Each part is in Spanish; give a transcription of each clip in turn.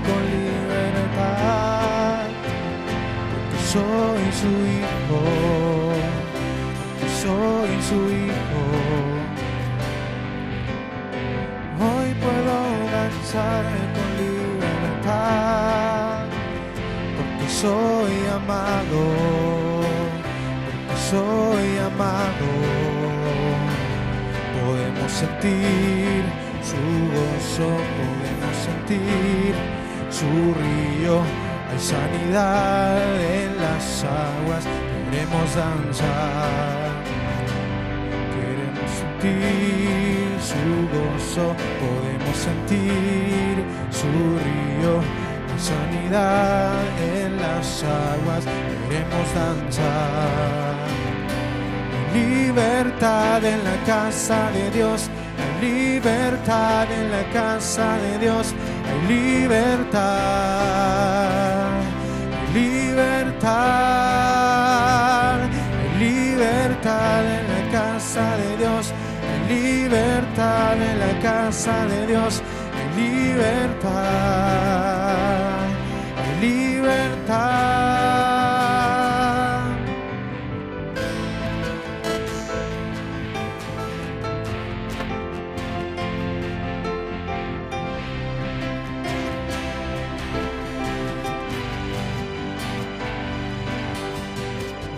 Con libertad, porque soy su hijo, soy su hijo. Hoy puedo danzar con libertad, porque soy amado, porque soy amado. Podemos sentir su gozo, podemos sentir su río, hay sanidad en las aguas, queremos danzar, queremos sentir su gozo, podemos sentir su río, hay sanidad en las aguas, queremos danzar. Libertad en la casa de Dios, libertad en la casa de Dios, hay libertad, libertad, hay libertad en la casa de Dios, hay libertad en la casa de Dios, hay libertad, hay libertad.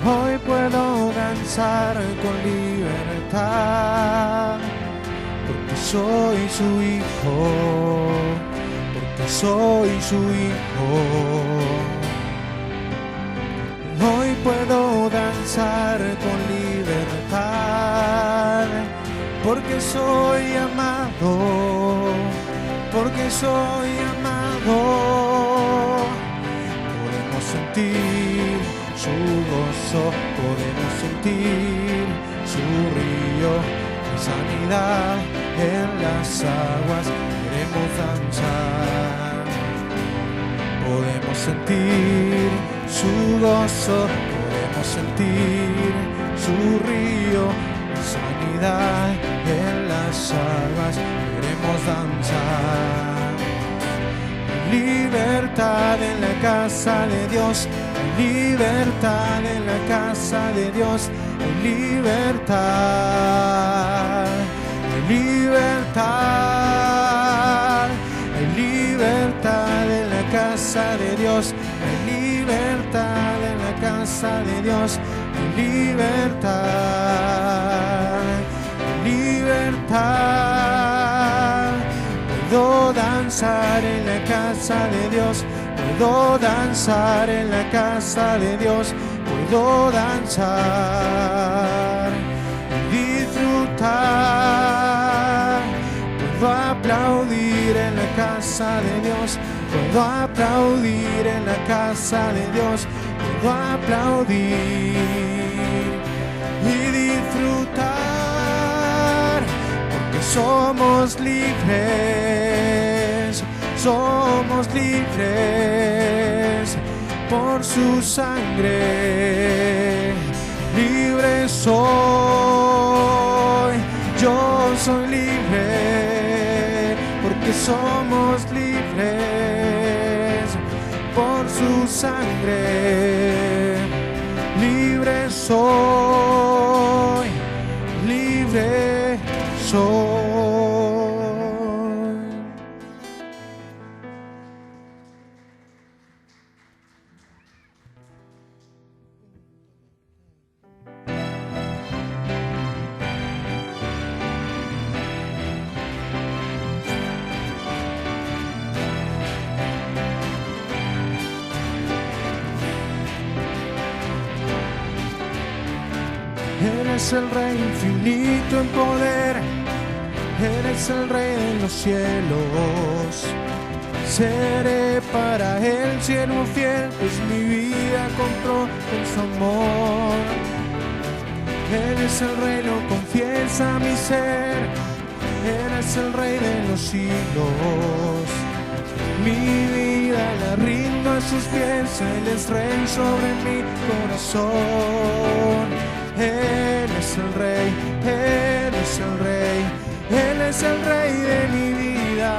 Hoy puedo danzar con libertad, porque soy su hijo, porque soy su hijo. Hoy puedo danzar con libertad, porque soy amado, porque soy amado. Podemos sentir su gozo, podemos sentir su río, hay sanidad en las aguas, queremos danzar. Podemos sentir su gozo, podemos sentir su río, hay sanidad en las aguas, queremos danzar. Libertad en la casa de Dios, libertad en la casa de Dios, hay libertad, hay libertad, hay libertad en la casa de Dios, hay libertad en la casa de Dios, hay libertad, hay libertad. Puedo danzar en la casa de Dios, puedo danzar en la casa de Dios, puedo danzar, disfrutar, puedo aplaudir en la casa de Dios, puedo aplaudir en la casa de Dios, puedo aplaudir y disfrutar, porque somos libres, somos libres por su sangre, libre soy, yo soy libre, porque somos libres por su sangre, libre soy, libre soy. Eres el Rey infinito en poder, eres el Rey de los cielos, Seré para Él siervo fiel, pues mi vida compró con su amor. Él es el Rey, lo confiesa mi ser. Él es el Rey de los siglos. Mi vida la rindo a sus pies. Él es Rey sobre mi corazón. Él es el Rey, Él es el Rey. Él es el Rey de mi vida.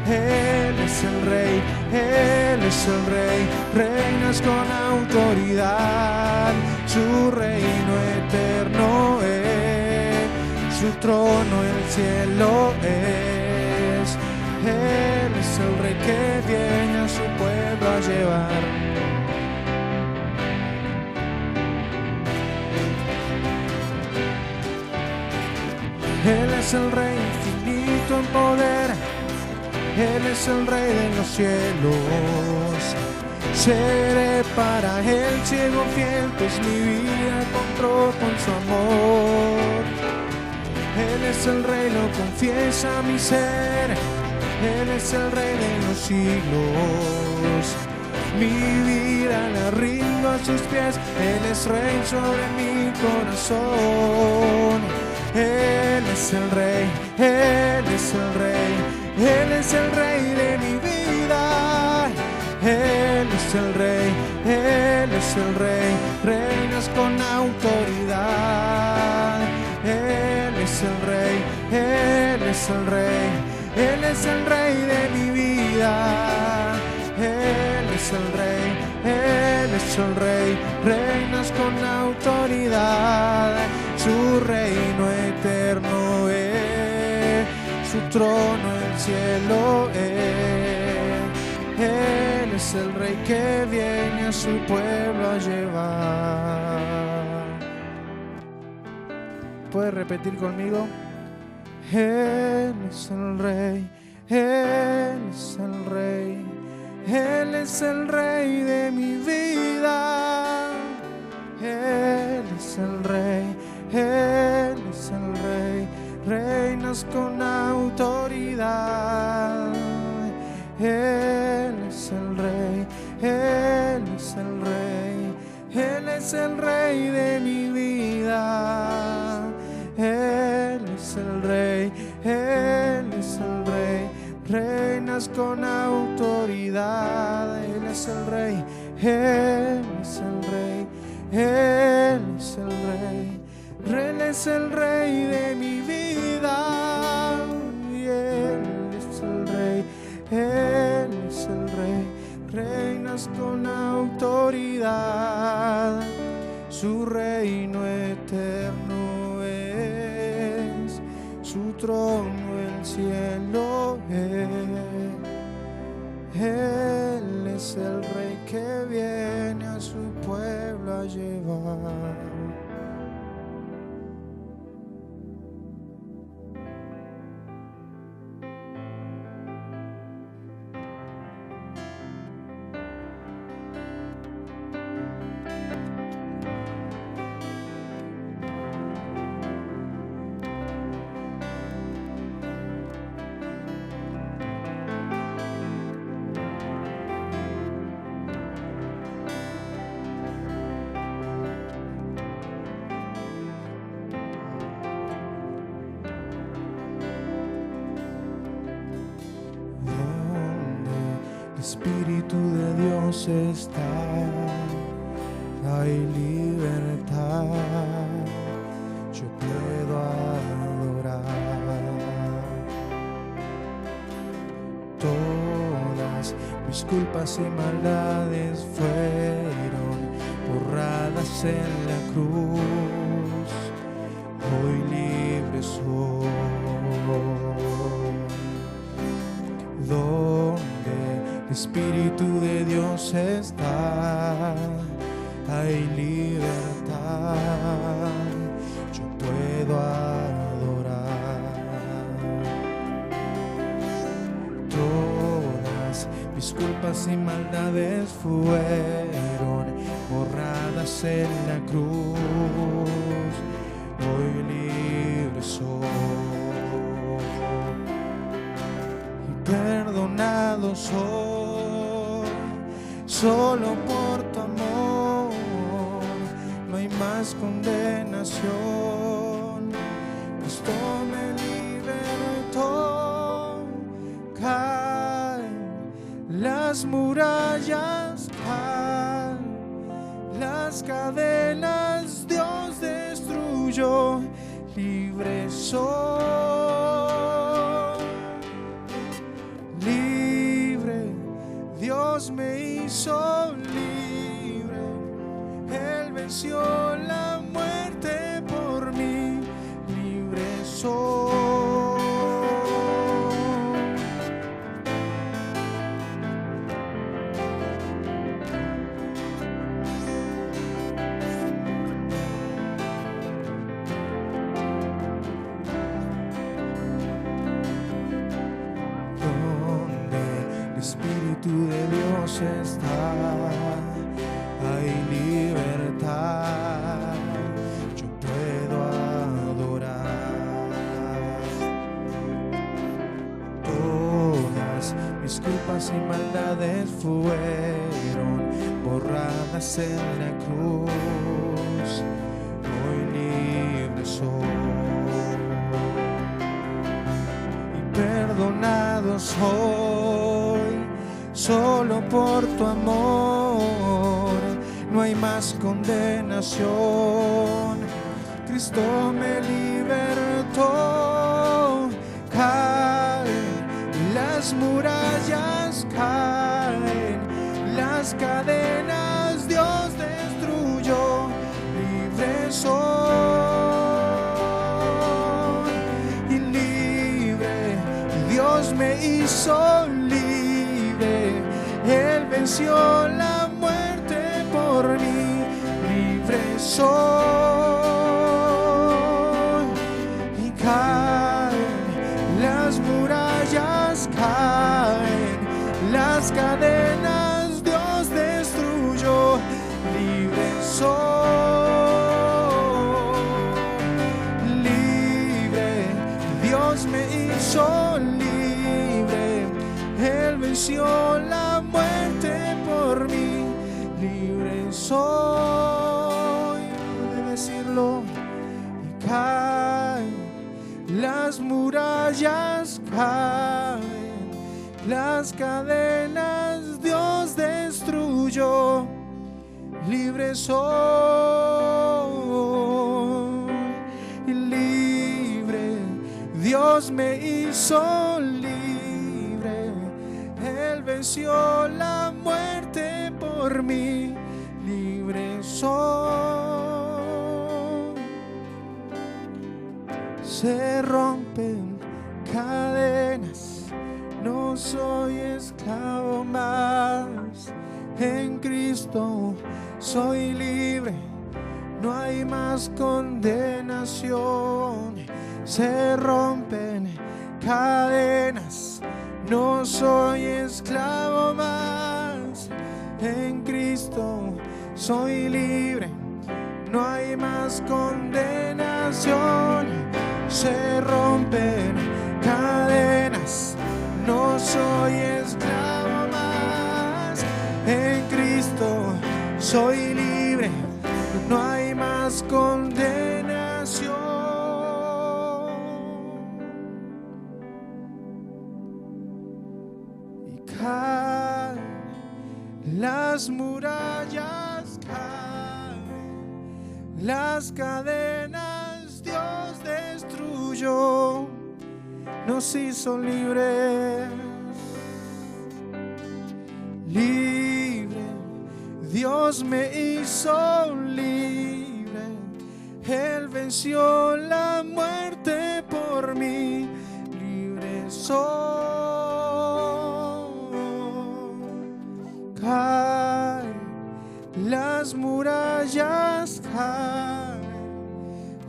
Él es el Rey, Él es el Rey. Reinas con autoridad. Su reino eterno es. Su trono el cielo es. Él es el Rey que viene a su pueblo a llevar. Él es el Rey infinito en poder. Él es el Rey de los cielos. Seré para Él siervo fiel, pues mi vida compró con su amor. Él es el Rey, lo confiesa mi ser. Él es el Rey de los siglos. Mi vida la rindo a sus pies. Él es Rey sobre mi corazón. Él es el Rey, Él es el Rey. Él es el Rey de mi vida. Él es el Rey, Él es el Rey. Reinas con autoridad. Él es el Rey, Él es el Rey. Él es el Rey de mi vida. Él es el Rey, Él es el Rey. Reinas con autoridad. Su reino eterno es. Su trono el cielo es. Él es el Rey que viene a su pueblo a llevar. ¿Puedes repetir conmigo? Él es el Rey, Él es el Rey. Él es el Rey de mi vida. Él es el Rey, Él es el Rey. Reinas con autoridad. Él es el Rey, Él es el Rey. Él es el Rey de mi vida. Él es el Rey, Él es el Rey. Reinas con autoridad. Él es el Rey, Él es el Rey. Él es el Rey. Él es el Rey de mi vida. Y Él es el Rey, Él es el Rey. Reinas con autoridad. Su reino eterno es. Su trono el cielo es. Él es el Rey que viene a su pueblo a llevar. Espíritu de Dios está, hay libertad, yo puedo adorar. Todas mis culpas y maldades fueron borradas en la cruz, hoy libre soy. Donde el Espíritu de Dios está, hay libertad, yo puedo adorar. Todas mis culpas y maldades fueron borradas en la cruz, hoy libre soy. Perdonado perdonado soy, solo por tu amor, no hay más condenación. Cristo me libertó, caen las murallas, caen las cadenas, Dios destruyó, libre soy, libre, Dios me hizo libre, Él venció la muerte por mí, libre soy. Espíritu de Dios está, hay libertad, yo puedo adorar. Todas mis culpas y maldades fueron borradas en la cruz, hoy libre soy y perdonado soy, solo por tu amor, no hay más condenación. Cristo me libertó, caen las murallas, caen las cadenas, Dios destruyó, libre soy y libre, Dios me hizo libre, Él venció la muerte por mí, libre soy y caen las murallas, caen las cadenas, Dios destruyó, libre soy, libre, Dios me hizo libre, Él venció la muerte por mí, libre soy, puede decirlo, y caen las murallas, caen las cadenas, Dios destruyó, libre soy, libre, Dios me hizo libre, Él venció la muerte por mí, libre soy. Se rompen cadenas, no soy esclavo más, en Cristo soy libre, no hay más condenación. Se rompen cadenas, no soy esclavo más, en Cristo soy libre, no hay más condenación. Se rompen cadenas, no soy esclavo más, en Cristo soy libre, no hay más condenación. Y caen las murallas, caen las cadenas, Dios destruyó, nos hizo libres, libre, Dios me hizo libre, Él venció la muerte por mí, libre soy. Caen las murallas, caen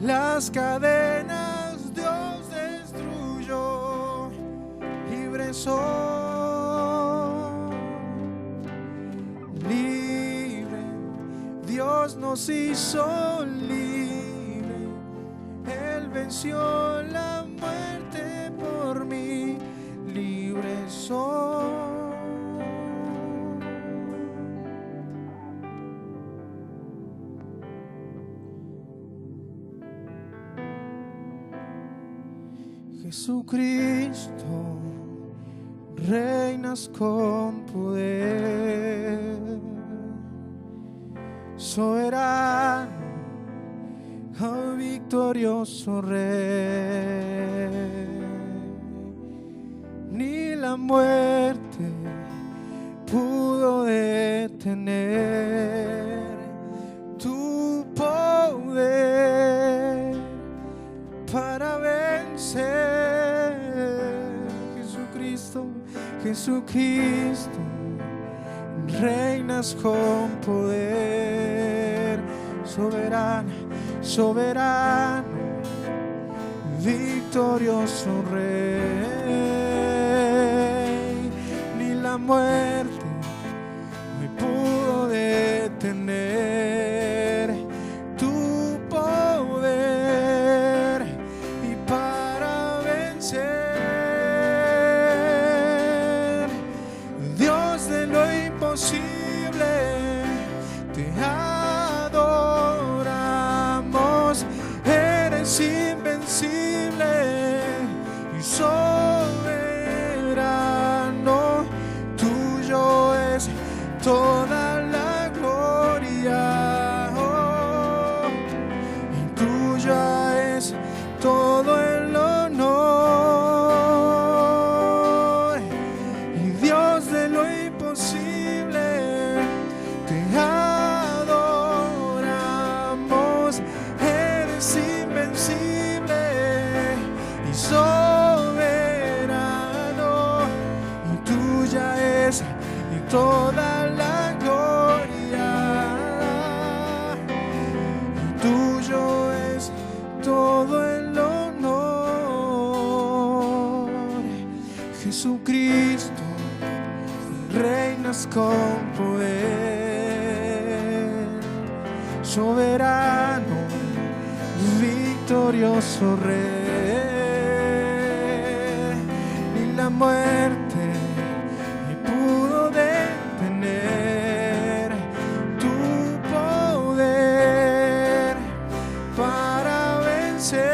las cadenas, Dios destruyó, libre soy, libre, Dios nos hizo libre, Él venció la muerte por mí, libre soy. Jesucristo, reinas con poder, soberano, oh victorioso Rey. Ni la muerte pudo detener tu poder para vencer. Jesucristo, Jesucristo, reinas con poder, soberano, soberano, victorioso Rey. Ni la muerte me pudo detener tu poder y para vencer, Dios de lo imposible, te adoramos, eres invencible y soberano, tuyo es toda la gloria, oh, y tuya es todo el honor. Y Dios de lo imposible, te adoramos, eres invencible y soberano, y tuya es toda la gloria, y tuyo es todo el honor. Jesucristo, reinas con poder, soberano, victorioso Rey. Ni la muerte me pudo detener tu poder para vencer.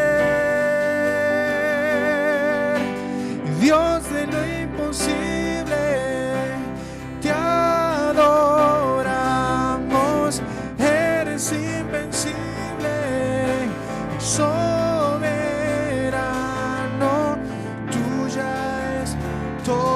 Dios de lo imposible, te adoramos, eres invencible, soberano, tuya es todo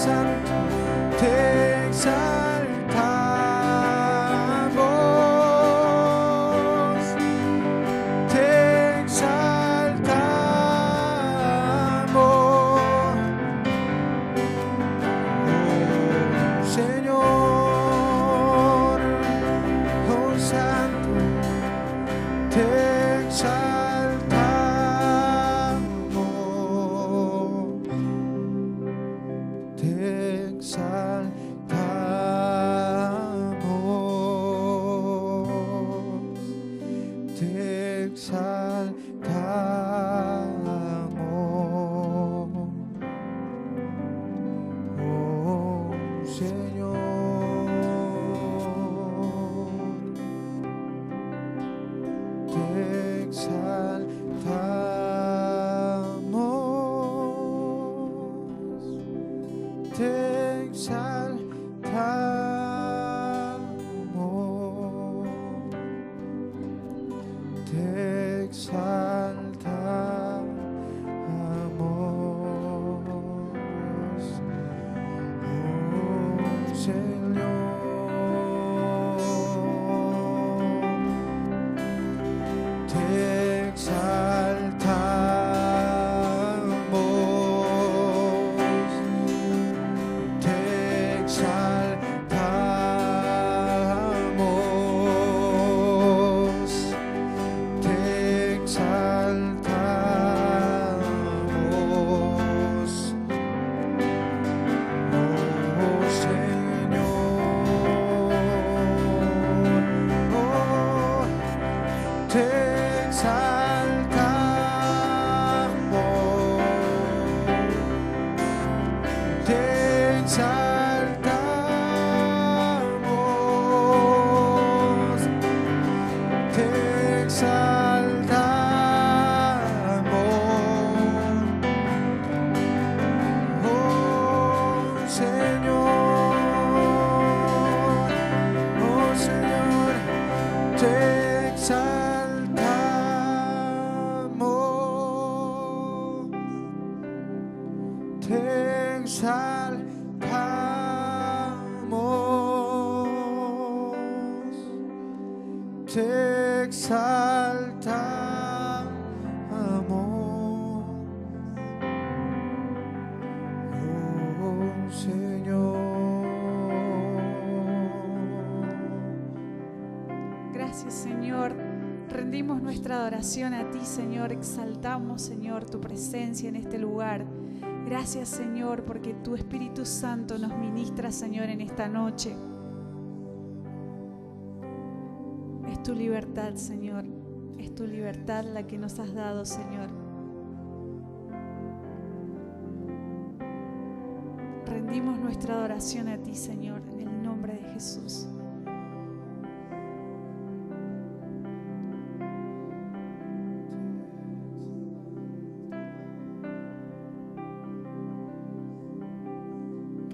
Santo, te exaltamos, te exaltamos, Señor, oh Santo, te exaltamos, te exaltamos, te exaltamos, oh Señor, te exaltamos, te exaltamos, te exaltamos, oh Señor, te exaltamos, te exaltamos, te exaltamos, oh Señor, oh, te exaltamos, te exaltamos, te exaltamos, oh Señor, te exaltamos, te exaltamos, te exaltamos, oh Señor. Gracias, Señor. Rendimos nuestra adoración a ti, Señor. Exaltamos, Señor, tu presencia en este lugar. Gracias, Señor, porque tu Espíritu Santo nos ministra, Señor, en esta noche. Es tu libertad, Señor. Es tu libertad la que nos has dado, Señor. Rendimos nuestra adoración a ti, Señor, en el nombre de Jesús.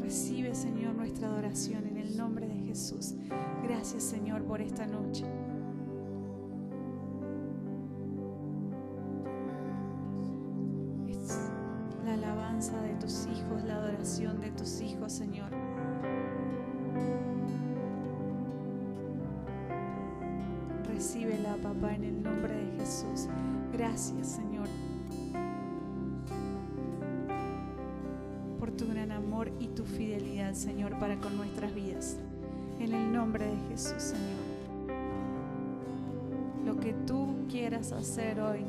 Recibe, Señor, nuestra adoración en el nombre de Jesús. Gracias, Señor, por esta noche. Es la alabanza de tus hijos, la adoración de tus hijos, Señor. Recíbela, papá, en el nombre de Jesús. Gracias, Señor, por tu gran amor y tu fidelidad, Señor, para con nuestras vidas. En el nombre de Jesús, Señor. Lo que tú quieras hacer hoy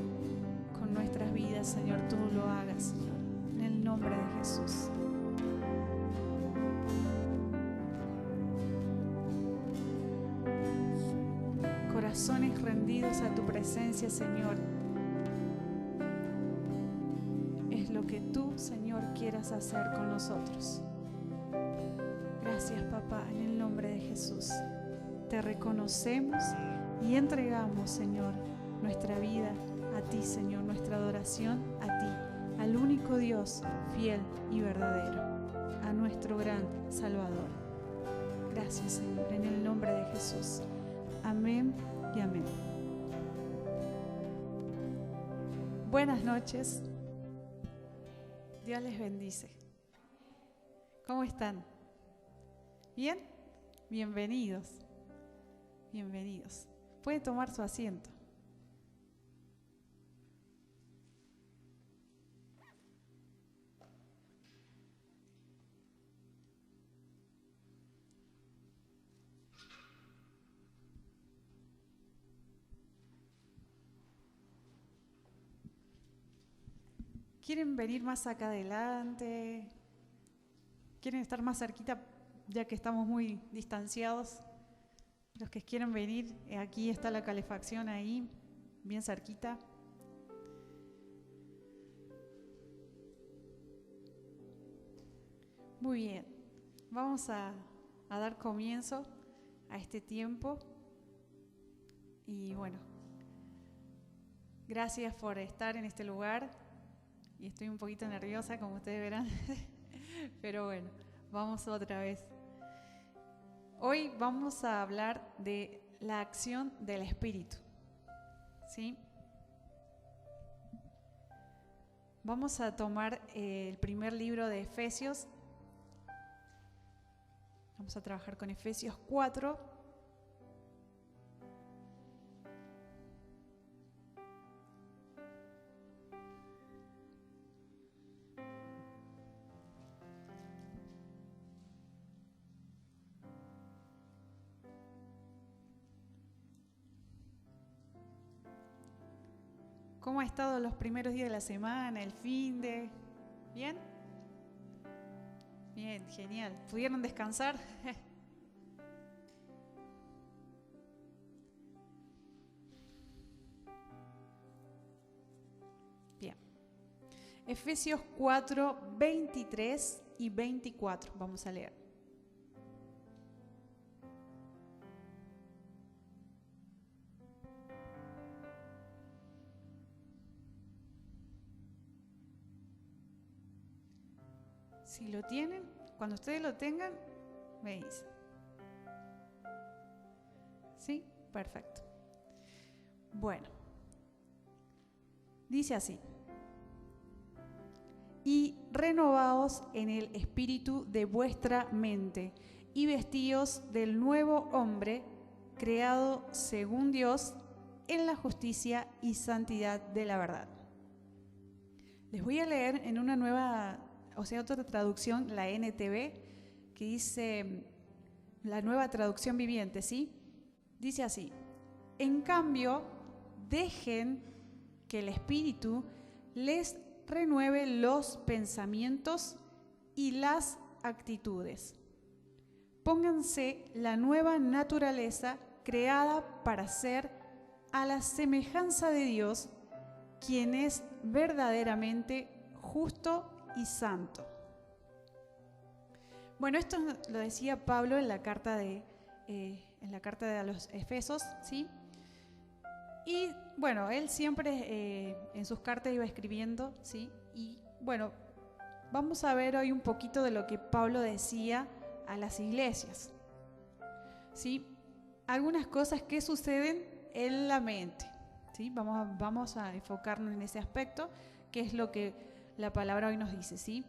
con nuestras vidas, Señor, tú lo hagas, Señor. En el nombre de Jesús. Corazones rendidos a tu presencia, Señor. Es lo que tú, Señor, quieras hacer con nosotros. Gracias, papá, en el nombre de Jesús. Te reconocemos y entregamos, Señor, nuestra vida a ti, Señor, nuestra adoración a ti, al único Dios fiel y verdadero, a nuestro gran Salvador. Gracias, Señor, en el nombre de Jesús. Amén y amén. Buenas noches. Dios les bendice. ¿Cómo están? ¿Bien? Bienvenidos. Bienvenidos. Pueden tomar su asiento. ¿Quieren venir más acá adelante? ¿Quieren estar más cerquita ya que estamos muy distanciados? Los que quieren venir, aquí está la calefacción ahí, bien cerquita. Muy bien, vamos a dar comienzo a este tiempo. Y bueno, gracias por estar en este lugar. Y estoy un poquito nerviosa, como ustedes verán. Pero bueno, vamos otra vez. Hoy vamos a hablar de la acción del Espíritu. ¿Sí? Vamos a tomar el primer libro de Efesios. Vamos a trabajar con Efesios 4. ¿Cómo ha estado los primeros días de la semana, el fin de? ¿Bien? Bien, genial. ¿Pudieron descansar? Bien. Efesios 4, 23 y 24. Vamos a leer. Si lo tienen, cuando ustedes lo tengan, me dicen. ¿Sí? Perfecto. Bueno, dice así: y renovaos en el espíritu de vuestra mente, y vestíos del nuevo hombre, creado según Dios, en la justicia y santidad de la verdad. Les voy a leer en una nueva, otra traducción, la NTV, que dice, la nueva traducción viviente, ¿sí? Dice así: en cambio, dejen que el Espíritu les renueve los pensamientos y las actitudes. Pónganse la nueva naturaleza creada para ser a la semejanza de Dios, quien es verdaderamente justo y santo. Bueno, esto lo decía Pablo en la carta de los Efesios, ¿sí? Y bueno, él siempre en sus cartas iba escribiendo, ¿sí? Y bueno, vamos a ver hoy un poquito de lo que Pablo decía a las iglesias, ¿sí? Algunas cosas que suceden en la mente, ¿sí? Vamos a enfocarnos en ese aspecto, que es lo que la palabra hoy nos dice, ¿sí?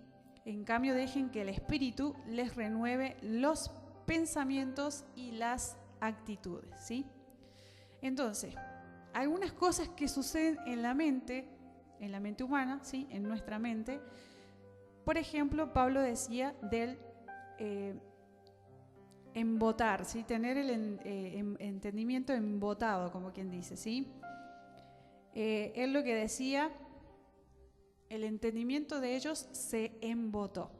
En cambio, dejen que el Espíritu les renueve los pensamientos y las actitudes, ¿sí? Entonces, algunas cosas que suceden en la mente humana, ¿sí? En nuestra mente. Por ejemplo, Pablo decía del embotar, ¿sí? Tener el entendimiento embotado, como quien dice, ¿sí? Él lo que decía, el entendimiento de ellos se embotó.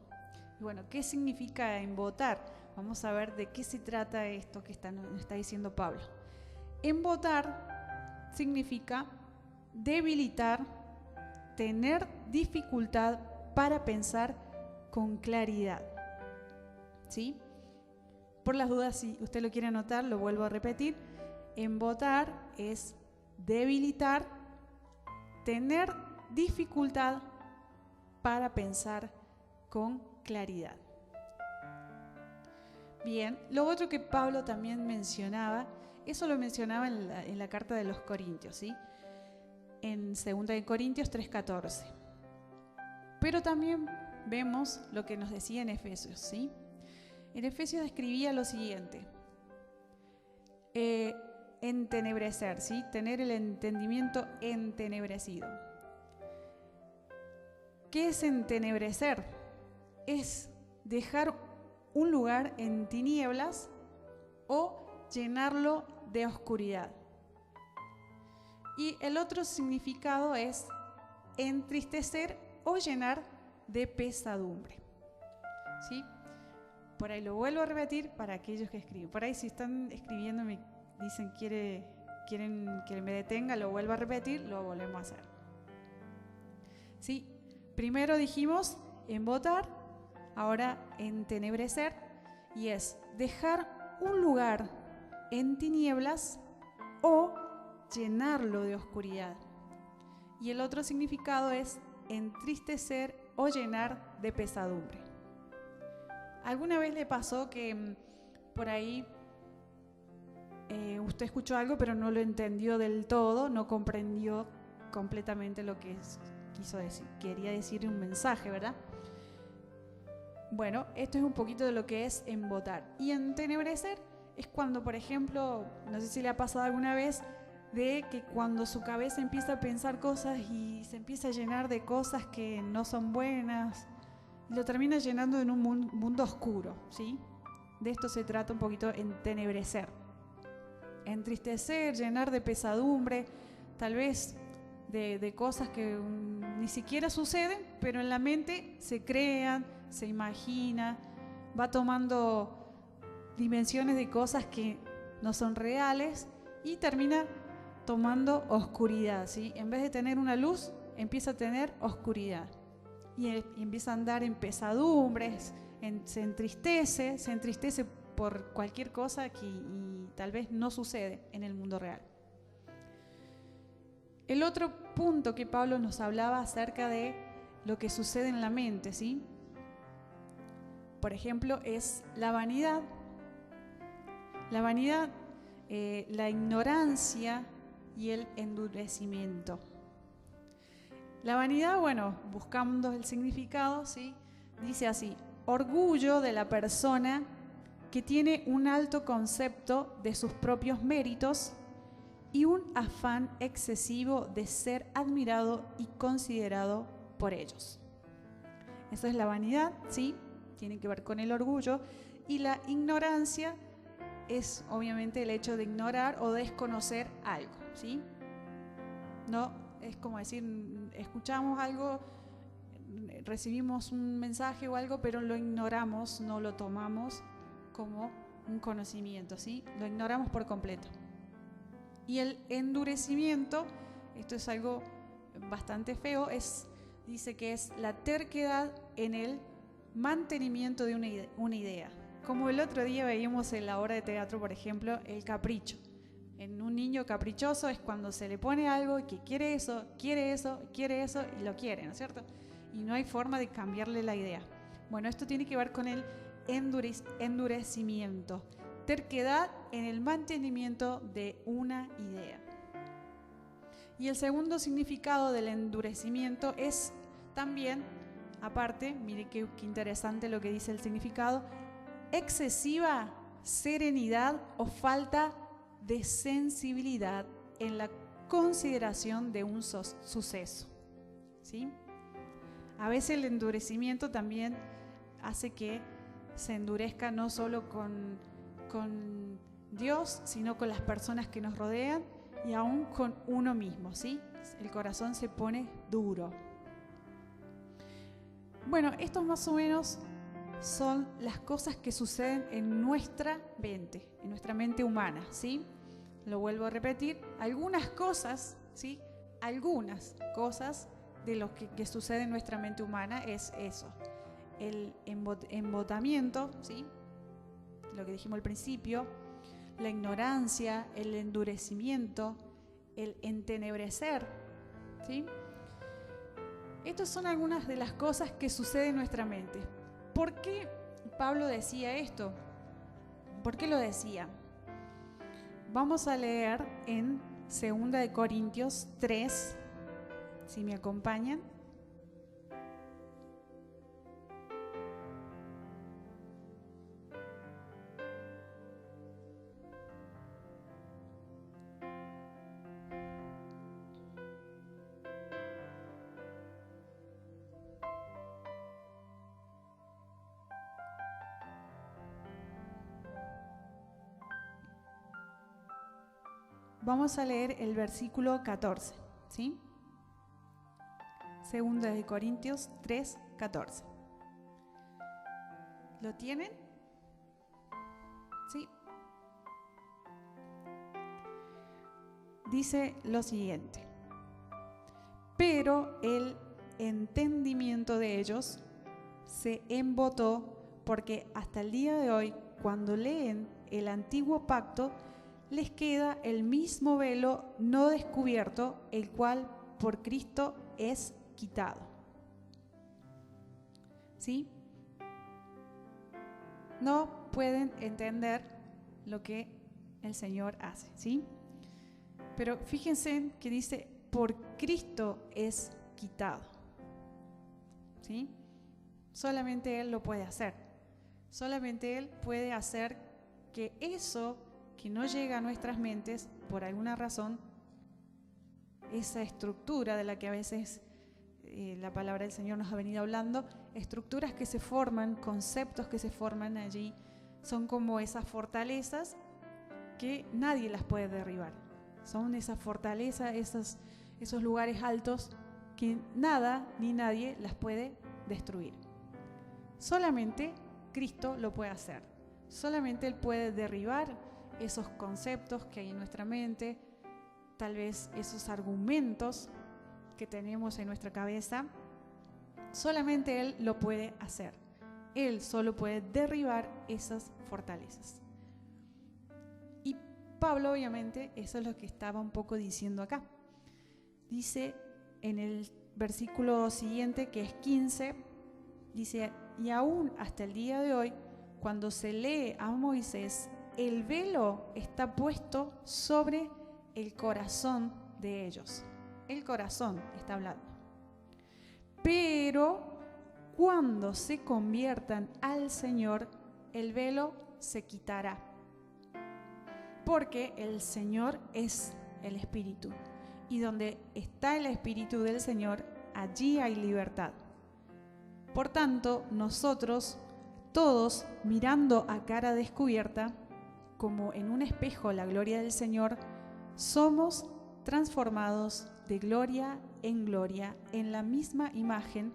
Y bueno, ¿qué significa embotar? Vamos a ver de qué se trata esto que nos está diciendo Pablo. Embotar significa debilitar, tener dificultad para pensar con claridad, ¿sí? Por las dudas, si usted lo quiere anotar, lo vuelvo a repetir. Embotar es debilitar, tener dificultad para pensar con claridad. Bien, lo otro que Pablo también mencionaba, eso lo mencionaba en la carta de los Corintios, ¿sí? En 2 Corintios 3:14. Pero también vemos lo que nos decía en Efesios, ¿sí? En Efesios escribía lo siguiente: entenebrecer, ¿sí? Tener el entendimiento entenebrecido. ¿Qué es entenebrecer? Es dejar un lugar en tinieblas o llenarlo de oscuridad. Y el otro significado es entristecer o llenar de pesadumbre, ¿sí? Por ahí lo vuelvo a repetir para aquellos que escriben. Por ahí si están escribiendo me dicen quieren que me detenga, lo vuelvo a repetir, lo volvemos a hacer. ¿Sí? Primero dijimos embotar, ahora entenebrecer, y es dejar un lugar en tinieblas o llenarlo de oscuridad. Y el otro significado es entristecer o llenar de pesadumbre. ¿Alguna vez le pasó que por ahí usted escuchó algo pero no lo entendió del todo, no comprendió completamente lo que quiso decir, quería decir un mensaje, ¿verdad? Bueno, esto es un poquito de lo que es embotar. Y entenebrecer es cuando, por ejemplo, no sé si le ha pasado alguna vez, de que cuando su cabeza empieza a pensar cosas y se empieza a llenar de cosas que no son buenas, lo termina llenando en un mundo oscuro, ¿sí? De esto se trata un poquito, entenebrecer. Entristecer, llenar de pesadumbre, tal vez de cosas que ni siquiera suceden, pero en la mente se crean, se imagina, va tomando dimensiones de cosas que no son reales y termina tomando oscuridad, ¿sí? En vez de tener una luz, empieza a tener oscuridad y empieza a andar en pesadumbres, se entristece por cualquier cosa y tal vez no sucede en el mundo real. El otro punto que Pablo nos hablaba acerca de lo que sucede en la mente, ¿sí? Por ejemplo, es la vanidad. La vanidad, la ignorancia y el endurecimiento. La vanidad, bueno, buscando el significado, ¿sí? Dice así: orgullo de la persona que tiene un alto concepto de sus propios méritos y un afán excesivo de ser admirado y considerado por ellos. Eso es la vanidad, ¿sí? Tiene que ver con el orgullo. Y la ignorancia es obviamente el hecho de ignorar o desconocer algo, ¿sí? No, es como decir, escuchamos algo, recibimos un mensaje o algo, pero lo ignoramos, no lo tomamos como un conocimiento, ¿sí? Lo ignoramos por completo. Y el endurecimiento, esto es algo bastante feo, dice que es la terquedad en el mantenimiento de una idea. Como el otro día veíamos en la obra de teatro, por ejemplo, el capricho. En un niño caprichoso es cuando se le pone algo que quiere eso y lo quiere, ¿no es cierto? Y no hay forma de cambiarle la idea. Bueno, esto tiene que ver con el endurecimiento. Terquedad en el mantenimiento de una idea. Y el segundo significado del endurecimiento es también, aparte, mire qué interesante lo que dice el significado, excesiva serenidad o falta de sensibilidad en la consideración de un suceso, ¿sí? A veces el endurecimiento también hace que se endurezca no solo con Dios, sino con las personas que nos rodean y aún con uno mismo, ¿sí? El corazón se pone duro. Bueno, estos más o menos son las cosas que suceden en nuestra mente humana, ¿sí? Lo vuelvo a repetir, algunas cosas, ¿sí? Algunas cosas de lo que sucede en nuestra mente humana es eso, el embotamiento, ¿sí? Lo que dijimos al principio, la ignorancia, el endurecimiento, el entenebrecer, ¿sí? Estas son algunas de las cosas que suceden en nuestra mente. ¿Por qué Pablo decía esto? ¿Por qué lo decía? Vamos a leer en 2 Corintios 3, si me acompañan. Vamos a leer el versículo 14, ¿sí? Segunda de Corintios 3, 14. ¿Lo tienen? Sí. Dice lo siguiente: pero el entendimiento de ellos se embotó, porque hasta el día de hoy, cuando leen el antiguo pacto, les queda el mismo velo no descubierto, el cual por Cristo es quitado. ¿Sí? No pueden entender lo que el Señor hace, ¿sí? Pero fíjense que dice, por Cristo es quitado, ¿sí? Solamente Él lo puede hacer. Solamente Él puede hacer que eso que no llega a nuestras mentes, por alguna razón, esa estructura de la que a veces la palabra del Señor nos ha venido hablando, estructuras que se forman, conceptos que se forman allí, son como esas fortalezas que nadie las puede derribar. Son esas fortalezas, esos lugares altos que nada ni nadie las puede destruir. Solamente Cristo lo puede hacer. Solamente Él puede derribar esos conceptos que hay en nuestra mente, tal vez esos argumentos que tenemos en nuestra cabeza. Solamente Él lo puede hacer. Él solo puede derribar esas fortalezas. Y Pablo, obviamente, eso es lo que estaba un poco diciendo acá. Dice en el versículo siguiente, que es 15, dice, y aún hasta el día de hoy, cuando se lee a Moisés, el velo está puesto sobre el corazón de ellos. El corazón está hablando. Pero cuando se conviertan al Señor, el velo se quitará. Porque el Señor es el Espíritu. Y donde está el Espíritu del Señor, allí hay libertad. Por tanto, nosotros, todos, mirando a cara descubierta, como en un espejo la gloria del Señor, somos transformados de gloria en la misma imagen,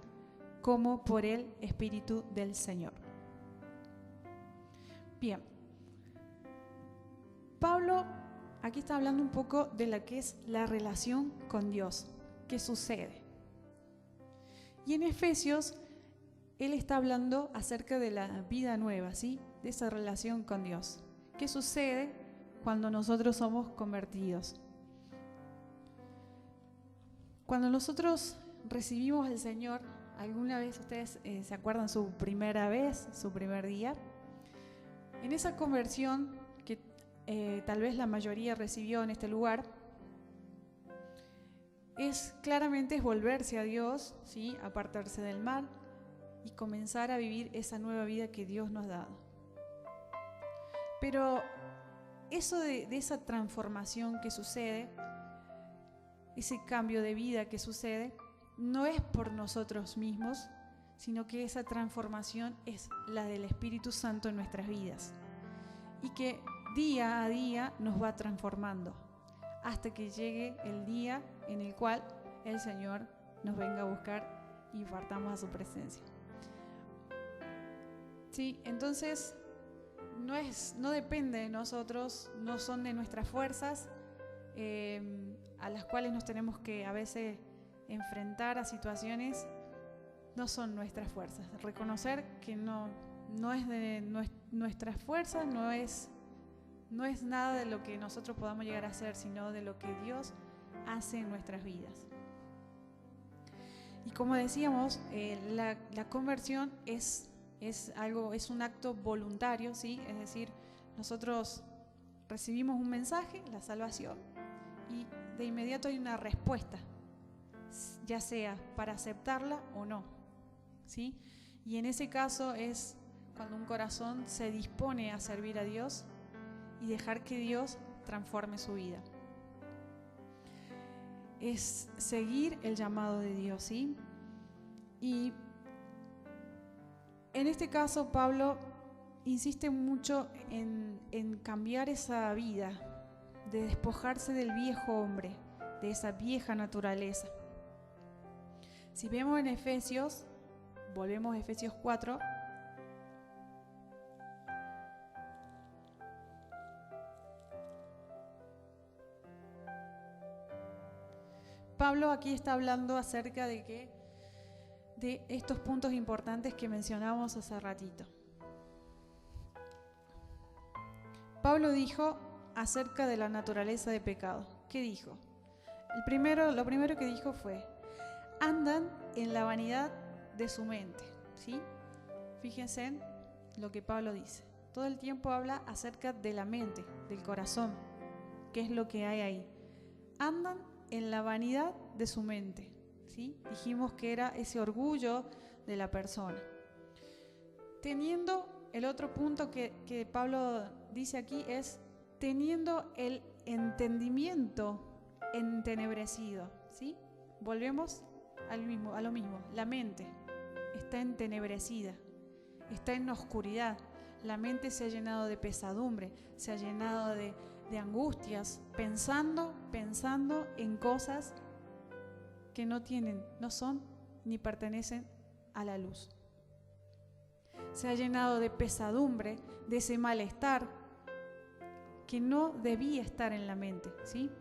como por el Espíritu del Señor. Bien, Pablo aquí está hablando un poco de la que es la relación con Dios, qué sucede. Y en Efesios, él está hablando acerca de la vida nueva, ¿sí? De esa relación con Dios. ¿Qué sucede cuando nosotros somos convertidos? Cuando nosotros recibimos al Señor, ¿alguna vez ustedes se acuerdan su primera vez, su primer día? En esa conversión que tal vez la mayoría recibió en este lugar, claramente es volverse a Dios, ¿sí? Apartarse del mal y comenzar a vivir esa nueva vida que Dios nos ha dado. Pero eso de esa transformación que sucede, ese cambio de vida que sucede, no es por nosotros mismos, sino que esa transformación es la del Espíritu Santo en nuestras vidas. Y que día a día nos va transformando, hasta que llegue el día en el cual el Señor nos venga a buscar y partamos a su presencia. Sí, entonces no depende de nosotros, no son de nuestras fuerzas, a las cuales nos tenemos que a veces enfrentar a situaciones, no son nuestras fuerzas. Reconocer que no es de nuestras fuerzas, no es nada de lo que nosotros podamos llegar a hacer, sino de lo que Dios hace en nuestras vidas. Y como decíamos, la conversión es un acto voluntario, ¿sí? Es decir, nosotros recibimos un mensaje, la salvación, y de inmediato hay una respuesta, ya sea para aceptarla o no, ¿sí? Y en ese caso es cuando un corazón se dispone a servir a Dios y dejar que Dios transforme su vida. Es seguir el llamado de Dios, ¿sí? Y en este caso Pablo insiste mucho en cambiar esa vida, de despojarse del viejo hombre, de esa vieja naturaleza. Si vemos en Efesios, volvemos a Efesios 4, Pablo aquí está hablando acerca de estos puntos importantes que mencionábamos hace ratito. Pablo dijo acerca de la naturaleza de pecado. ¿Qué dijo? Lo primero que dijo fue: andan en la vanidad de su mente, ¿sí? Fíjense en lo que Pablo dice. Todo el tiempo habla acerca de la mente, del corazón. ¿Qué es lo que hay ahí? Andan en la vanidad de su mente, ¿sí? Dijimos que era ese orgullo de la persona. Teniendo, el otro punto que Pablo dice aquí es teniendo el entendimiento entenebrecido, ¿sí? Volvemos a lo mismo. La mente está entenebrecida, está en oscuridad. La mente se ha llenado de pesadumbre, se ha llenado de angustias, pensando en cosas que no son ni pertenecen a la luz. Se ha llenado de pesadumbre, de ese malestar que no debía estar en la mente, ¿sí?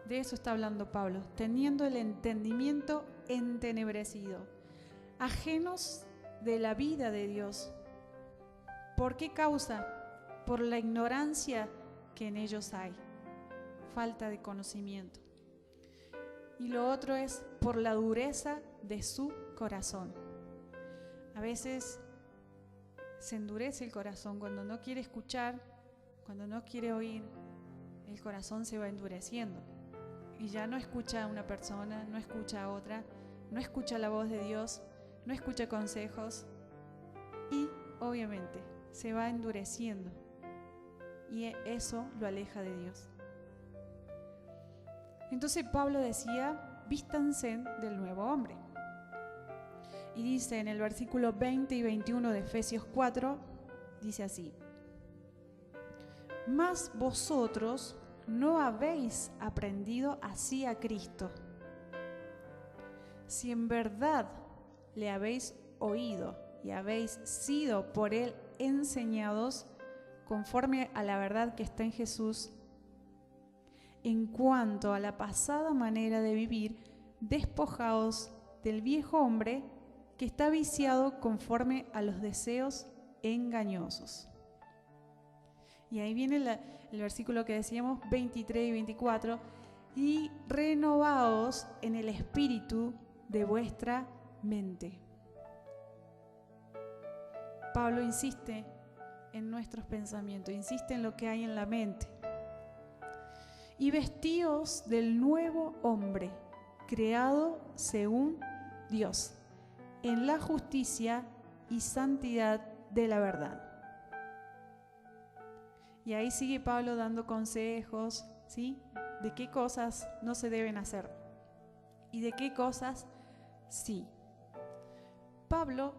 De eso está hablando Pablo, teniendo el entendimiento entenebrecido, ajenos de la vida de Dios. ¿Por qué causa? Por la ignorancia que en ellos hay, falta de conocimiento. Y lo otro es por la dureza de su corazón. A veces se endurece el corazón cuando no quiere escuchar, cuando no quiere oír, el corazón se va endureciendo. Y ya no escucha a una persona, no escucha a otra, no escucha la voz de Dios, no escucha consejos y obviamente se va endureciendo. Y eso lo aleja de Dios. Entonces Pablo decía, vístanse del nuevo hombre. Y dice en el versículo 20 y 21 de Efesios 4, dice así: mas vosotros no habéis aprendido así a Cristo, si en verdad le habéis oído y habéis sido por él enseñados conforme a la verdad que está en Jesús, en cuanto a la pasada manera de vivir, despojaos del viejo hombre que está viciado conforme a los deseos engañosos. Y ahí viene el versículo que decíamos, 23 y 24, y renovaos en el espíritu de vuestra mente. Pablo insiste en nuestros pensamientos, insiste en lo que hay en la mente. Y vestíos del nuevo hombre, creado según Dios, en la justicia y santidad de la verdad. Y ahí sigue Pablo dando consejos, ¿sí? De qué cosas no se deben hacer y de qué cosas sí. Pablo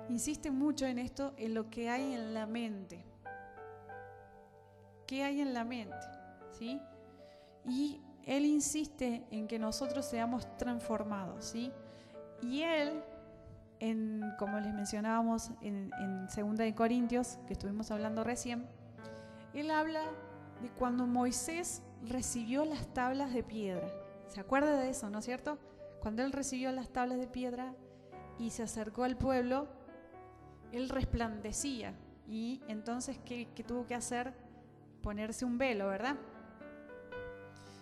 insiste mucho en esto, en lo que hay en la mente. ¿Qué hay en la mente? ¿Sí? Y él insiste en que nosotros seamos transformados, ¿sí? Y él, como les mencionábamos en 2 de Corintios, que estuvimos hablando recién, él habla de cuando Moisés recibió las tablas de piedra. ¿Se acuerda de eso, no es cierto? Cuando él recibió las tablas de piedra y se acercó al pueblo, él resplandecía. Y entonces, ¿qué tuvo que hacer? Ponerse un velo, ¿verdad?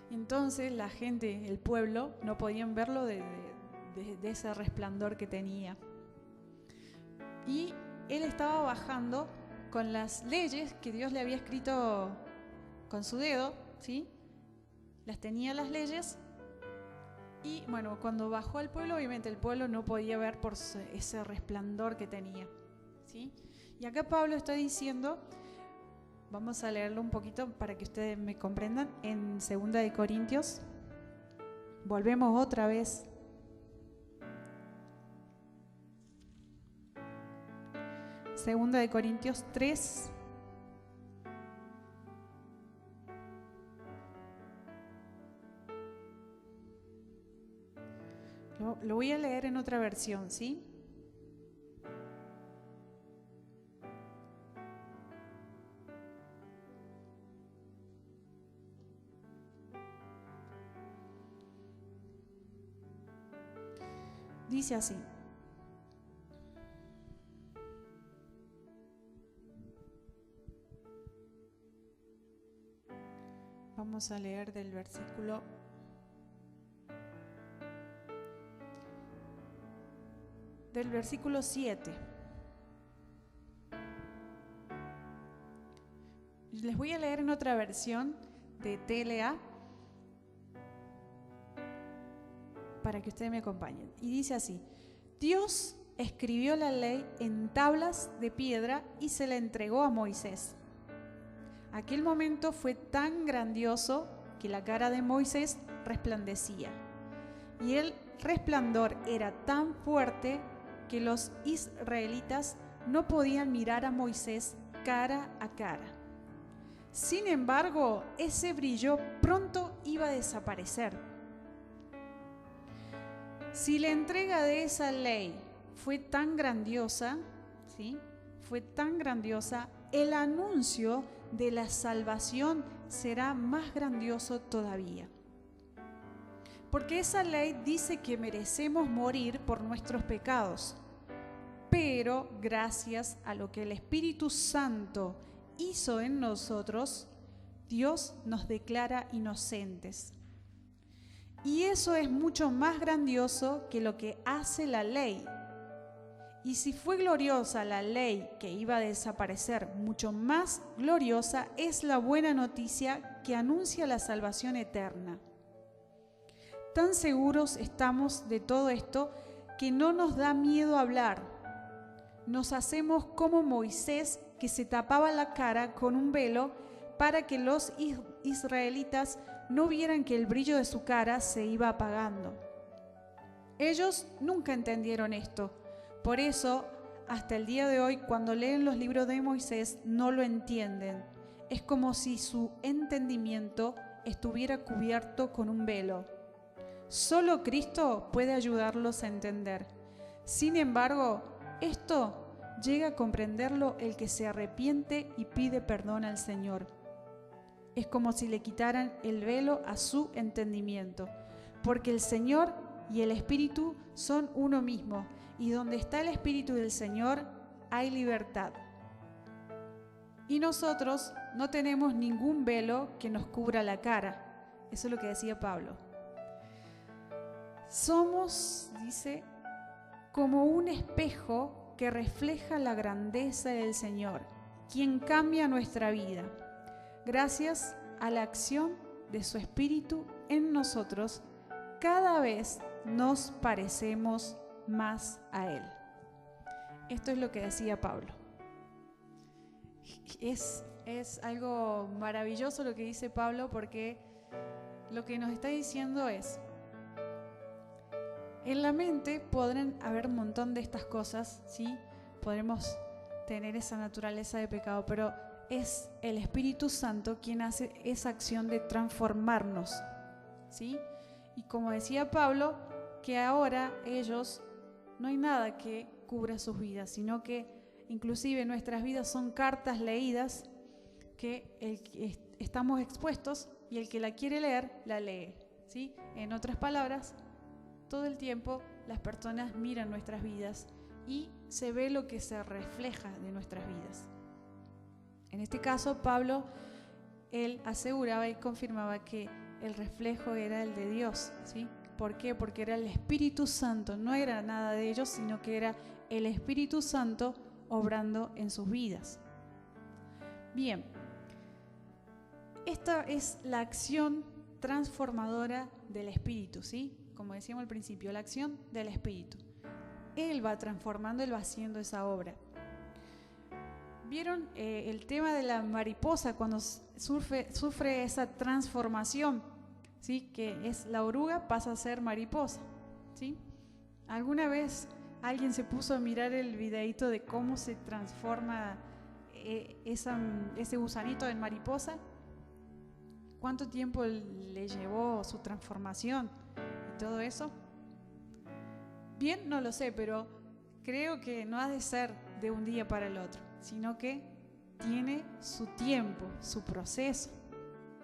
Entonces la gente, el pueblo, no podían verlo de ese resplandor que tenía. Y él estaba bajando con las leyes que Dios le había escrito con su dedo, ¿sí? Las tenía las leyes. Y bueno, cuando bajó al pueblo, obviamente el pueblo no podía ver por ese resplandor que tenía, ¿sí? Y acá Pablo está diciendo, vamos a leerlo un poquito para que ustedes me comprendan, en 2 de Corintios. Volvemos otra vez. Segunda de Corintios 3. lo voy a leer en otra versión, ¿sí? Dice así. Vamos a leer del versículo 7. Les voy a leer en otra versión de TLA para que ustedes me acompañen. Y dice así: Dios escribió la ley en tablas de piedra y se la entregó a Moisés. Aquel momento fue tan grandioso que la cara de Moisés resplandecía, y el resplandor era tan fuerte que los israelitas no podían mirar a Moisés cara a cara. Sin embargo, ese brillo pronto iba a desaparecer. Si la entrega de esa ley fue tan grandiosa, ¿sí? Fue tan grandiosa, el anuncio de la salvación será más grandioso todavía. Porque esa ley dice que merecemos morir por nuestros pecados, pero gracias a lo que el Espíritu Santo hizo en nosotros, Dios nos declara inocentes. Y eso es mucho más grandioso que lo que hace la ley. Y si fue gloriosa la ley que iba a desaparecer, mucho más gloriosa es la buena noticia que anuncia la salvación eterna. Tan seguros estamos de todo esto que no nos da miedo hablar. Nos hacemos como Moisés, que se tapaba la cara con un velo para que los israelitas no vieran que el brillo de su cara se iba apagando. Ellos nunca entendieron esto. Por eso, hasta el día de hoy, cuando leen los libros de Moisés, no lo entienden. Es como si su entendimiento estuviera cubierto con un velo. Solo Cristo puede ayudarlos a entender. Sin embargo, esto llega a comprenderlo el que se arrepiente y pide perdón al Señor. Es como si le quitaran el velo a su entendimiento, porque el Señor y el Espíritu son uno mismo, y donde está el Espíritu del Señor hay libertad. Y nosotros no tenemos ningún velo que nos cubra la cara. Eso es lo que decía Pablo. Somos, dice, como un espejo que refleja la grandeza del Señor, quien cambia nuestra vida, gracias a la acción de su Espíritu en nosotros. Cada vez nos parecemos más a Él. Esto es lo que decía Pablo. Es algo maravilloso lo que dice Pablo, porque lo que nos está diciendo es: en la mente podrán haber un montón de estas cosas, ¿sí? Podremos tener esa naturaleza de pecado, pero es el Espíritu Santo quien hace esa acción de transformarnos, ¿sí? Y como decía Pablo, que ahora ellos no hay nada que cubra sus vidas, sino que inclusive nuestras vidas son cartas leídas que estamos expuestos, y el que la quiere leer, la lee, ¿sí? En otras palabras, todo el tiempo las personas miran nuestras vidas y se ve lo que se refleja de nuestras vidas. En este caso, Pablo, él aseguraba y confirmaba que el reflejo era el de Dios, ¿sí? ¿Por qué? Porque era el Espíritu Santo, no era nada de ellos, sino que era el Espíritu Santo obrando en sus vidas. Bien, esta es la acción transformadora del Espíritu, ¿sí? Como decíamos al principio, la acción del Espíritu. Él va transformando, Él va haciendo esa obra. ¿Vieron el tema de la mariposa cuando sufre esa transformación? ¿Sí? Que es la oruga pasa a ser mariposa, ¿sí? ¿Alguna vez alguien se puso a mirar el videíto de cómo se transforma ese gusanito en mariposa? ¿Cuánto tiempo le llevó su transformación y todo eso? Bien, no lo sé, pero creo que no ha de ser de un día para el otro, sino que tiene su tiempo, su proceso,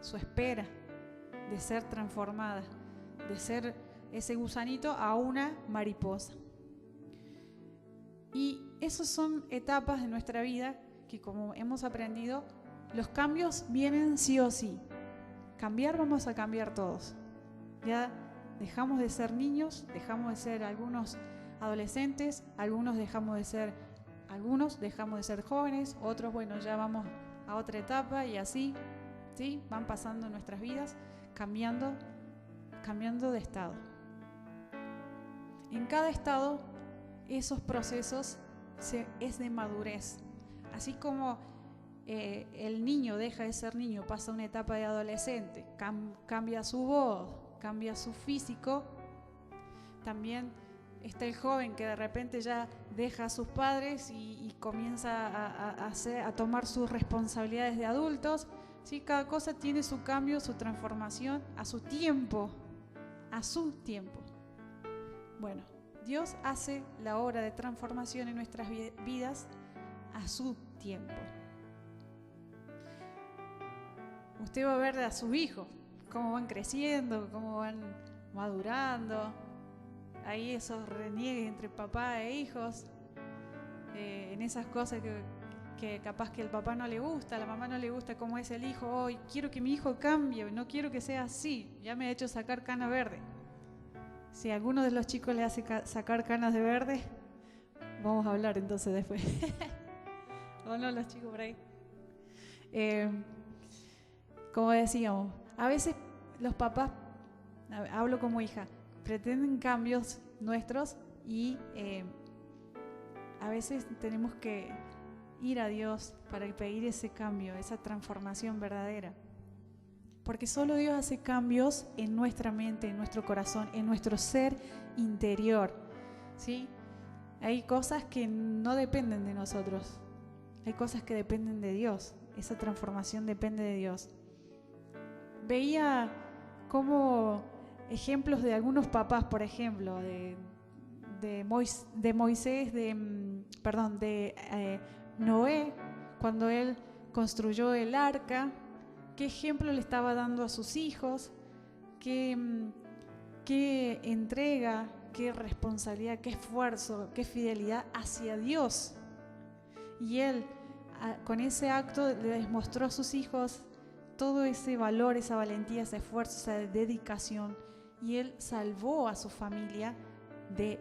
su espera de ser transformada, de ser ese gusanito a una mariposa. Y esas son etapas de nuestra vida que, como hemos aprendido, los cambios vienen sí o sí. Cambiar, vamos a cambiar todos. Ya dejamos de ser niños, dejamos de ser algunos adolescentes, algunos dejamos de ser jóvenes, otros, bueno, ya vamos a otra etapa y así, ¿sí? Van pasando nuestras vidas, cambiando de estado. En cada estado, esos procesos es de madurez. Así como el niño deja de ser niño, pasa una etapa de adolescente, cambia su voz, cambia su físico, también está el joven que de repente ya deja a sus padres y comienza a tomar sus responsabilidades de adultos. ¿Sí? Cada cosa tiene su cambio, su transformación a su tiempo, Bueno, Dios hace la obra de transformación en nuestras vidas a su tiempo. Usted va a ver a sus hijos, cómo van creciendo, cómo van madurando. Ahí esos reniegues entre papá e hijos, en esas cosas que capaz que el papá no le gusta, a la mamá no le gusta cómo es el hijo. Hoy quiero que mi hijo cambie, no quiero que sea así, ya me ha hecho sacar cana verde. Si a alguno de los chicos le hace sacar canas de verde, vamos a hablar entonces después. ¿O no, los chicos por ahí? Como decíamos, a veces los papás, hablo como hija, pretenden cambios nuestros y a veces tenemos que ir a Dios para pedir ese cambio, esa transformación verdadera. Porque solo Dios hace cambios en nuestra mente, en nuestro corazón, en nuestro ser interior, ¿sí? Hay cosas que no dependen de nosotros, hay cosas que dependen de Dios, esa transformación depende de Dios. Veía como ejemplos de algunos papás, por ejemplo, de Moisés, de Noé, cuando él construyó el arca. ¿Qué ejemplo le estaba dando a sus hijos? ¿Qué entrega, qué responsabilidad, qué esfuerzo, qué fidelidad hacia Dios? Y él, con ese acto, les mostró a sus hijos todo ese valor, esa valentía, ese esfuerzo, esa dedicación. Y él salvó a su familia de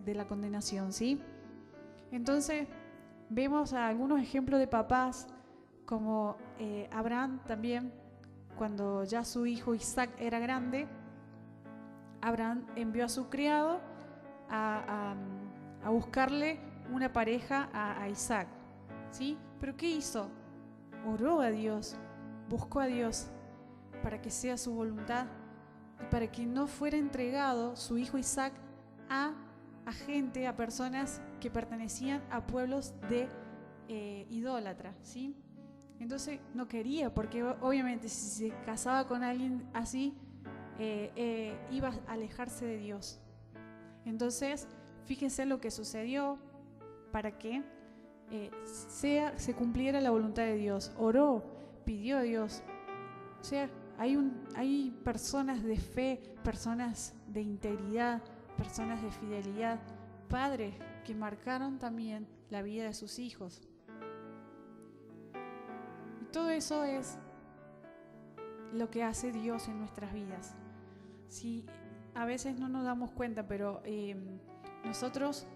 la condenación, ¿sí? Entonces, vemos a algunos ejemplos de papás, como Abraham también, cuando ya su hijo Isaac era grande, Abraham envió a su criado a buscarle una pareja a Isaac, ¿sí? ¿Pero qué hizo? Oró a Dios, buscó a Dios para que sea su voluntad y para que no fuera entregado su hijo Isaac a gente, a personas que pertenecían a pueblos de idólatras, ¿sí? Entonces no quería, porque obviamente si se casaba con alguien así, iba a alejarse de Dios. Entonces, fíjense lo que sucedió para que se cumpliera la voluntad de Dios. Oró, pidió a Dios. O sea, hay personas de fe, personas de integridad, personas de fidelidad, padres que marcaron también la vida de sus hijos. Todo eso es lo que hace Dios en nuestras vidas. Sí, a veces no nos damos cuenta, pero nosotros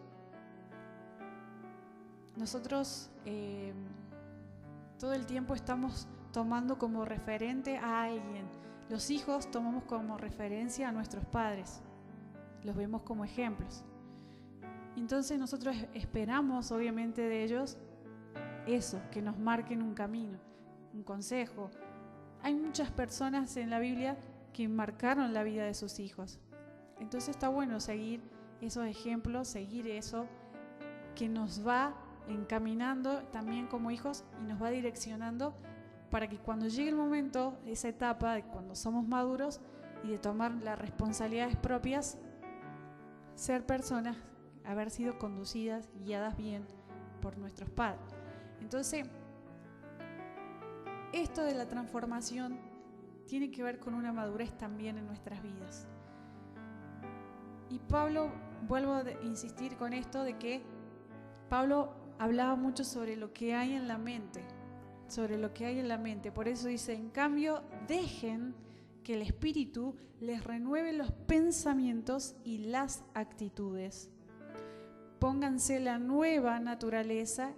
todo el tiempo estamos tomando como referente a alguien. Los hijos tomamos como referencia a nuestros padres, los vemos como ejemplos. Entonces nosotros esperamos obviamente de ellos eso, que nos marquen un camino, un consejo. Hay muchas personas en la Biblia que marcaron la vida de sus hijos. Entonces está bueno seguir esos ejemplos, seguir eso que nos va encaminando también como hijos y nos va direccionando para que cuando llegue el momento, esa etapa de cuando somos maduros y de tomar las responsabilidades propias, ser personas, haber sido conducidas, guiadas bien por nuestros padres. Entonces, esto de la transformación tiene que ver con una madurez también en nuestras vidas. Y Pablo, vuelvo a insistir con esto de que Pablo hablaba mucho sobre lo que hay en la mente, Por eso dice, en cambio, dejen que el Espíritu les renueve los pensamientos y las actitudes. Pónganse la nueva naturaleza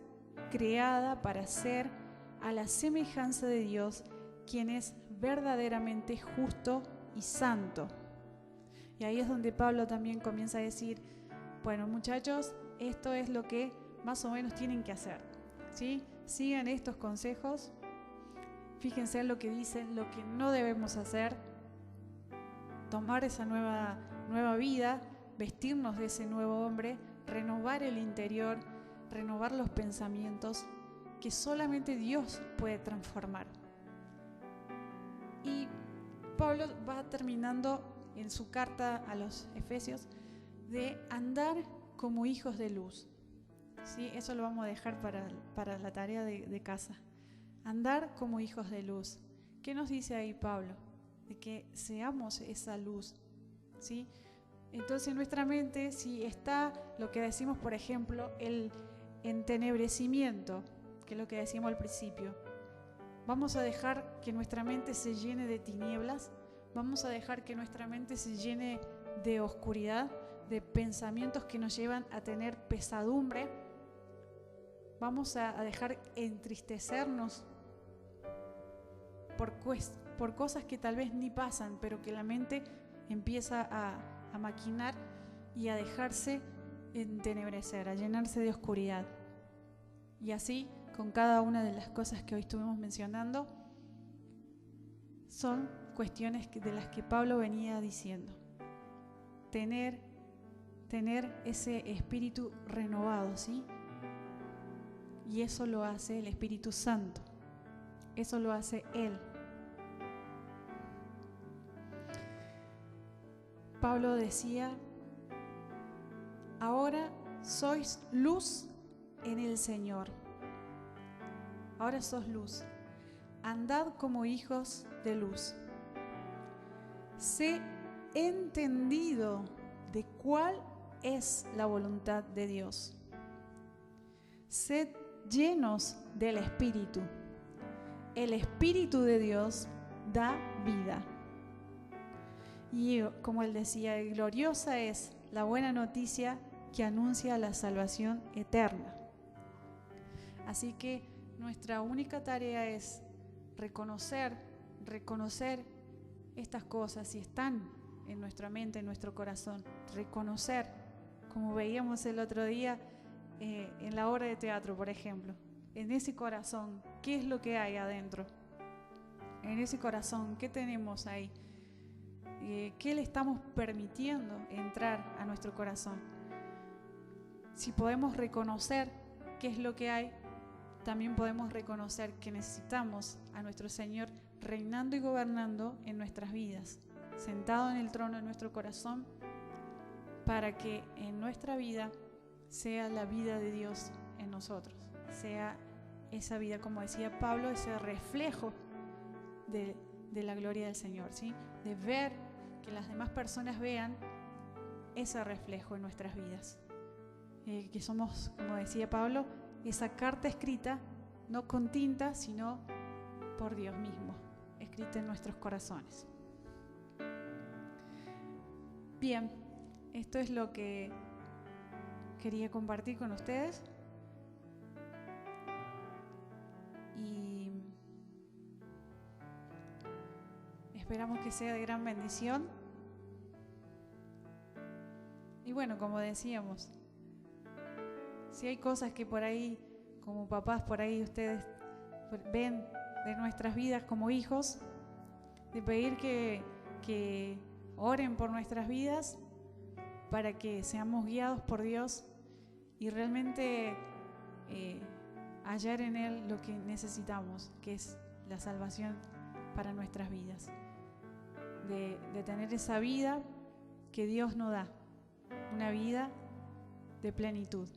creada para ser a la semejanza de Dios, quien es verdaderamente justo y santo. Y ahí es donde Pablo también comienza a decir, bueno, muchachos, esto es lo que más o menos tienen que hacer, ¿sí? Sigan estos consejos, fíjense en lo que dicen, lo que no debemos hacer, tomar esa nueva vida, vestirnos de ese nuevo hombre, renovar el interior, renovar los pensamientos que solamente Dios puede transformar. Y Pablo va terminando en su carta a los Efesios de andar como hijos de luz. ¿Sí? Eso lo vamos a dejar para la tarea de casa. Andar como hijos de luz. ¿Qué nos dice ahí Pablo? De que seamos esa luz, ¿sí? Entonces en nuestra mente, si está lo que decimos, por ejemplo, el entenebrecimiento, que es lo que decíamos al principio, vamos a dejar que nuestra mente se llene de tinieblas, vamos a dejar que nuestra mente se llene de oscuridad, de pensamientos que nos llevan a tener pesadumbre. Vamos a dejar entristecernos por cosas que tal vez ni pasan, pero que la mente empieza a maquinar y a dejarse entenebrecer, a llenarse de oscuridad. Y así, con cada una de las cosas que hoy estuvimos mencionando, son cuestiones de las que Pablo venía diciendo. Tener ese espíritu renovado, ¿sí? Y eso lo hace el Espíritu Santo. Eso lo hace Él. Pablo decía, ahora sois luz en el Señor. Ahora sos luz. Andad como hijos de luz. Sé entendido de cuál es la voluntad de Dios. Sed llenos del Espíritu. El Espíritu de Dios da vida. Y como él decía, gloriosa es la buena noticia que anuncia la salvación eterna. Así que nuestra única tarea es reconocer estas cosas, si están en nuestra mente, en nuestro corazón, reconocer, como veíamos el otro día en la obra de teatro, por ejemplo, en ese corazón, ¿qué es lo que hay adentro? En ese corazón, ¿qué tenemos ahí? ¿Qué le estamos permitiendo entrar a nuestro corazón? Si podemos reconocer qué es lo que hay, también podemos reconocer que necesitamos a nuestro Señor reinando y gobernando en nuestras vidas, sentado en el trono de nuestro corazón, para que en nuestra vida sea la vida de Dios en nosotros, sea esa vida, como decía Pablo, ese reflejo de la gloria del Señor, ¿sí? De ver que las demás personas vean ese reflejo en nuestras vidas, que somos, como decía Pablo, esa carta escrita no con tinta, sino por Dios mismo, escrita en nuestros corazones. Bien, esto es lo que quería compartir con ustedes y esperamos que sea de gran bendición. Y bueno, como decíamos, si hay cosas que por ahí, como papás, por ahí ustedes ven de nuestras vidas como hijos, de pedir que oren por nuestras vidas para que seamos guiados por Dios y realmente hallar en Él lo que necesitamos, que es la salvación para nuestras vidas. De tener esa vida que Dios nos da, una vida de plenitud.